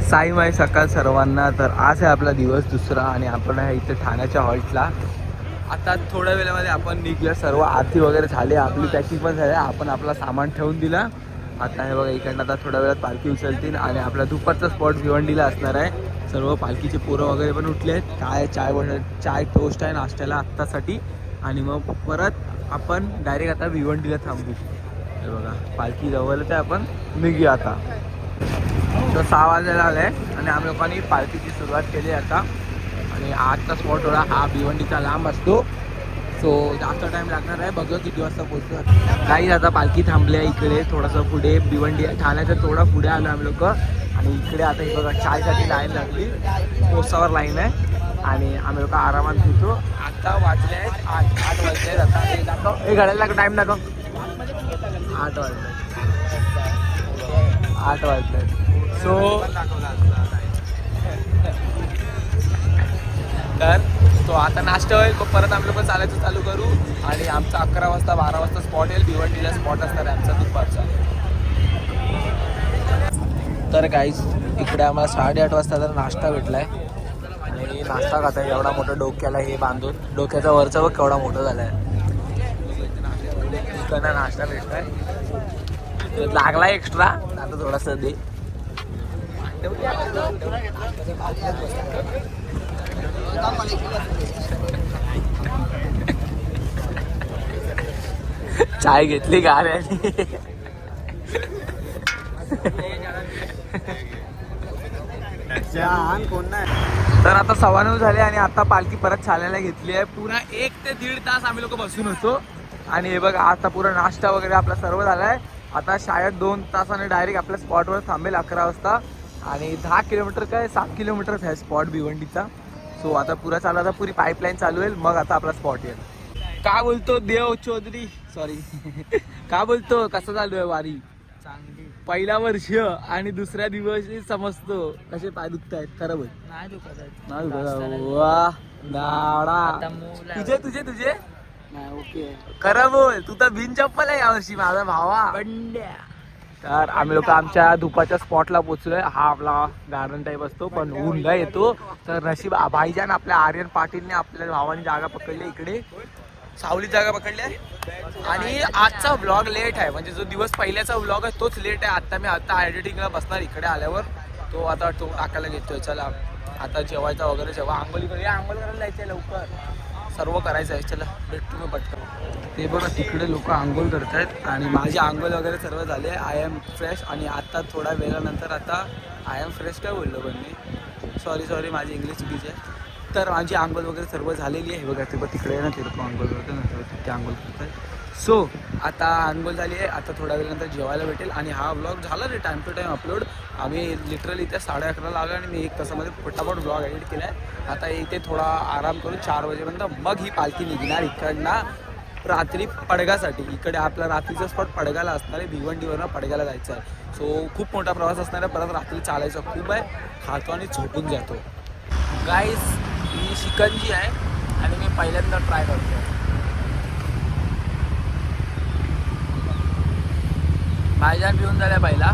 साई माई सकाळ सर्वांना. तर आज आहे आपला दिवस दुसरा आणि आपण आहे इथे ठाण्याच्या हॉल्टला. आता थोड्या वेळामध्ये आपण निघलं, सर्व आरती वगैरे झाली, आपली पॅकिंग पण झाली, आपण आपला सामान ठेवून दिला. आता हे बघा इकडनं आता थोड्या वेळात पालखी उचलतील आणि आपला दुपारचा स्पॉट भिवंडीला असणार आहे. सर्व पालखीचे पोरं वगैरे पण उठले आहेत. चाय टोस्ट आहे नाश्त्याला आत्तासाठी आणि मग परत आपण डायरेक्ट आता भिवंडीला थांबू. हे बघा पालखी जवळच आहे, आपण निघूया आता. तो 6 वाजायला आला आहे आणि आम्ही लोकांनी पालखीची सुरुवात केली आता. आणि आजचा स्पॉट थोडा हा भिवंडीचा लांब असतो, सो जास्त टाईम लागणार आहे. बघा किती वाजता पोहोचतो. काही आता पालखी थांबली आहे इकडे थोडंसं पुढे. भिवंडी ठाण्याच्या थोडा पुढे आलो आम्ही लोक आणि इकडे आता हे बघा चायसाठी लाईन लागली, कोसावर लाईन आहे आणि आम्ही लोक आरामात घेतो. आता वाजले आहेत 8 वाजले आहेत. आता हे दाखव, हे घड्याला टाईम दाखव. 8 वाजले, 8 वाजले. सो तर तो आता नाश्ता होईल, मग परत आम्ही लोक चालायचं चालू करू आणि आमचा 11 वाजता 12 वाजता स्पॉट येईल. भिवंडीला स्पॉट असणार आहे आमचा दुपारचा. तर गाईज इकडे आम्हाला 8:30 वाजता तर नाश्ता भेटला आहे आणि नाश्ता खाता आहे. एवढा मोठा डोक्याला हे बांधून, डोक्याचा वरचा बघ केवढा मोठा झाला आहे. इकडनं नाश्ता भेटला आहे, लागला एक्स्ट्रा आता थोडासा दे. चाय घेतली का रे? तर आता 9:15 झाले आणि आता पालखी परत चालायला घेतली आहे. पुन्हा 1 ते 1.5 तास आम्ही लोक बसून होतो आणि हे बघा आता पुरा नाश्ता वगैरे आपला सर्व झालाय. आता शाळेत 2 तासाने डायरेक्ट आपल्या स्पॉटवर थांबेल 11 वाजता आणि 10 किलोमीटर काय 7 किलोमीटरच आहे स्पॉट भिवंडीचा. सो आता पुरा चालू, आता पुरी पाईपलाईन चालू होईल, मग आता आपला स्पॉट येईल. का बोलतो देव चौधरी, सॉरी का बोलतो, कसं चालू आहे वारी? चांगली. पहिला वर्ष आणि दुसऱ्या दिवशी समजतो कसे पाय दुखत आहेत. खरं बोल. नाही दुखत आहे. नाही दुखत. वा दाडा. आता मूल आहे. तुझे तुझे तुझे नाही ओके. खरं बोल, तू तर बिन चप्पल आहे यावर्षी माझा भावा. बंड्या. तर आम्ही लोक आमच्या धुपाच्या स्पॉटला पोहोचलोय. हा आपला गार्डन टाईप असतो पण ऊन लय येतो. तर नशीब भाईजान आपल्या आर्यन पाटीलने आपल्या भावाने जागा पकडली, इकडे सावली जागा पकडली आहे. आणि आजचा व्लॉग लेट आहे, म्हणजे जो दिवस पहिल्याचा व्लॉग आहे तोच लेट आहे. आता एडिटिंगला बसणार इकडे आल्यावर, तो आता तो टाकायला घेतोय. चला आता जेवायचा वगैरे, जेव्हा आंघोळी करूया, आंघोळ करायला जायचं आहे लवकर, सर्व करायचं आहे. चला भेटतो मी पटकन. ते बघा तिकडे लोक आंघोळ करत आहेत आणि माझी आंघोळ वगैरे सर्व झाले. आय एम फ्रेश आणि आता थोड्या वेळानंतर आता आय एम फ्रेश काय बोललो पण मी, सॉरी माझी इंग्लिश चुकीची आहे. तर माझी आंघोळ वगैरे सर्व झालेली आहे. बघा ते तिकडे ना, ते लोक आंघोळ करतात ना, तिथे आंघोळ करतात. सो आता आंघोळ झाली आहे, आता थोड्या वेळानंतर जेवायला भेटेल आणि हा व्लॉग झाला रे टाईम टू टाईम अपलोड. आम्ही लिटरली इथे 11:30 आलो आणि मी 1 तासामध्ये फटाफट व्लॉग एडिट केला आहे. आता इथे थोडा आराम करून 4 वाजेपर्यंत मग ही पालखी निघणार इकडनं रात्री पडगासाठी. इकडे आपला रात्रीचा स्पॉट पडगाला असणार आहे, भिवंडीवरनं पडगाला जायचं आहे. सो खूप मोठा प्रवास असणार आहे, परत रात्री चालायचं खूप आहे. खातो आणि झोपून जातो. गाईज ही शिकंजी आहे आणि मी पहिल्यांदा ट्राय करतो. भाईजान पिऊन झाल्या पहिला,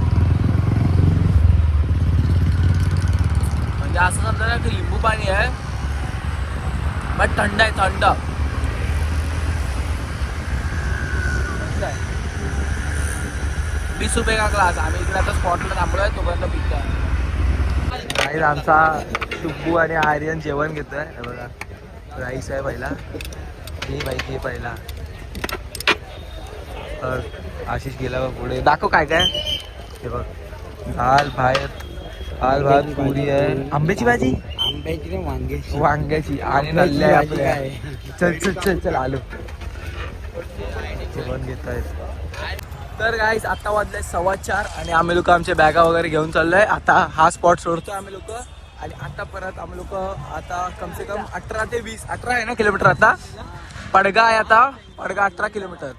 म्हणजे असं समजा ना की लिंबू पाणी आहे बट थंड आहे, थंड. 20 रुपये का ग्लास. आम्ही इकडे आता स्पॉटला थांबलोय, तोपर्यंत पितोय. आमचा टुब्बू आणि आर्यन जेवण घेतोय. बघा राईस आहे पहिला, हे माहिती आहे पहिला. आशिष गेला पुढे, दाखव काय काय. हे बघ दाल भात पुरी आहे, आंब्याची भाजी, आंब्याची नाही वांग्याची आणि नल्ले आहे आपल्या. चल चल चल चल आलो, जेवण घेत आहेत. तर गाईस आता वाजले 4:15 आणि आम्ही लोक आमच्या बॅगा वगैरे घेऊन चाललोय. आता हा स्पॉट सोडतोय आम्ही लोक आणि आता परत आम्ही लोक आता कमसे कम 18 ते 20 18 आहे ना किलोमीटर. आता पडगा आहे, आता पडगा 18 किलोमीटर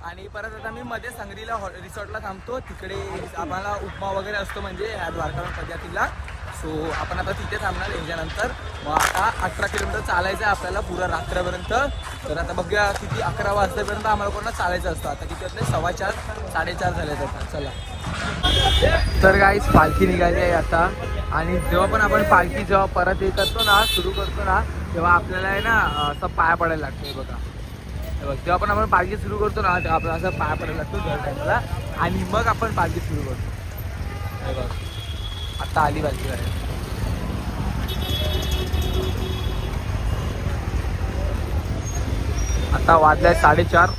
आणि परत आता मी मध्ये संगरीला रिसॉर्टला थांबतो. तिकडे आम्हाला उपमा वगैरे असतो म्हणजे ह्या द्वारका पद्धतीला. सो आपण आता तिथे थांबणार याच्यानंतर. मग आता 18 किलोमीटर चालायचं आहे आपल्याला पुरा रात्रपर्यंत. तर आता बघूया किती 11 वाजतापर्यंत आम्हाला कोणाला चालायचं असतं. आता किती वाजले 4:15 4:30 झाले जातात. चला तर गाईस पालखी निघाली आहे आता. आणि जेव्हा पण आपण पालखी जेव्हा परत हे करतो ना सुरू करतो ना तेव्हा आपल्याला आहे ना असं पाया पडायला लागतो. बघा हे बघ जेव्हा पण आपण पालखी सुरू करतो ना तेव्हा आपल्याला असं पाया पडायला लागतो दर टाईमला. आणि मग आपण पालखी सुरू करतो. हे बघ आता आली पालखी आहे. आता वाजले 4:30.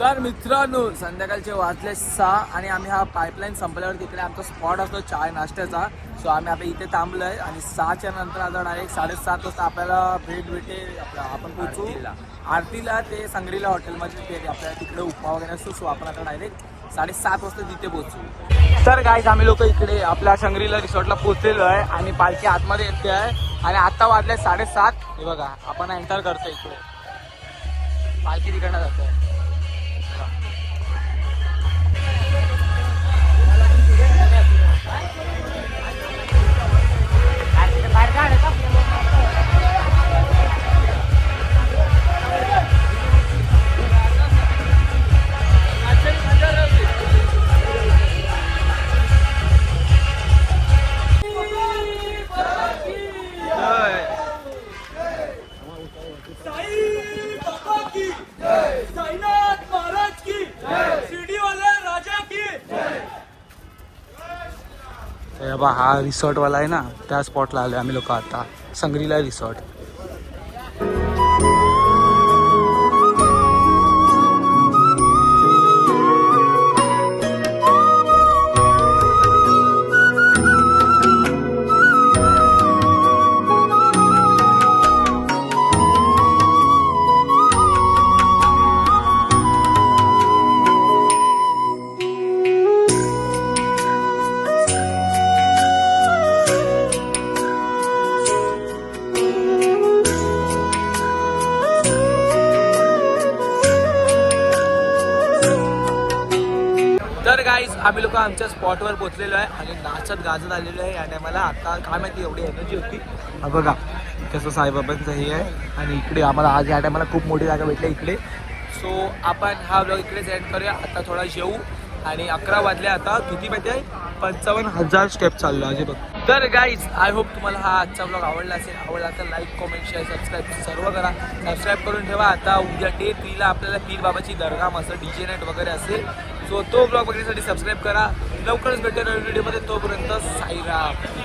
तर मित्रांनो संध्याकाळचे वाजले 6 आणि आम्ही हा पाईपलाईन संपल्यावर तिकडे आमचा स्पॉट असतो चाय नाश्त्याचा. सो आम्ही आता इथे थांबलो आहे आणि 6च्या नंतर आता डायरेक्ट 7:30 वाजता आपल्याला भेटेल आपण पोचू आरतीला. ते संग्रीला हॉटेलमध्ये ते आपल्याला तिकडे उपमा वगैरे असतो. सो आपण आता डायरेक्ट 7:30 वाजता तिथे पोचू. तर गाईज आम्ही लोक इकडे आपल्या संग्रीला रिसॉर्टला पोचलेलो आहे आणि पालखी आतमध्ये येते आहे. आणि आता वाजले 7:30. हे बघा आपण एंटर करतो इकडे. पालखी तिकडनं जातो आहे. हा रिसॉर्टवाला आहे ना त्या स्पॉटला आलो आम्ही लोक आता संग्रीला रिसॉर्ट. तर गाईज आम्ही लोक आमच्या स्पॉटवर पोहोचलेलो आहे आणि नाचत गाजत आलेलो आहे. आणि आम्हाला आता काय माहिती एवढी एनर्जी होती. बघा कसं साईबाबांचं हे आहे. आणि इकडे आम्हाला आज या टायमाला खूप मोठी जागा भेटली इकडे. सो आपण हा ब्लॉग इकडेच एंड करूया. आता थोडा जेवू आणि 11 वाजले आता. किती माहिती आहे 55,000 स्टेप चाललो आहे बघ. तर गाईज आय होप तुम्हाला हा आजचा ब्लॉग आवडला असेल. आवडला तर लाईक कमेंट शेअर सबस्क्राईब सर्व करा. सबस्क्राईब करून ठेवा. आता उद्या डे 3ला आपल्याला पीर बाबाची दर्गा मस्त DJ नाईट वगैरे असेल. सो तो ब्लॉग बघण्यासाठी सबस्क्राईब करा. लवकरच भेटेल व्हिडिओमध्ये. तोपर्यंत साईराम.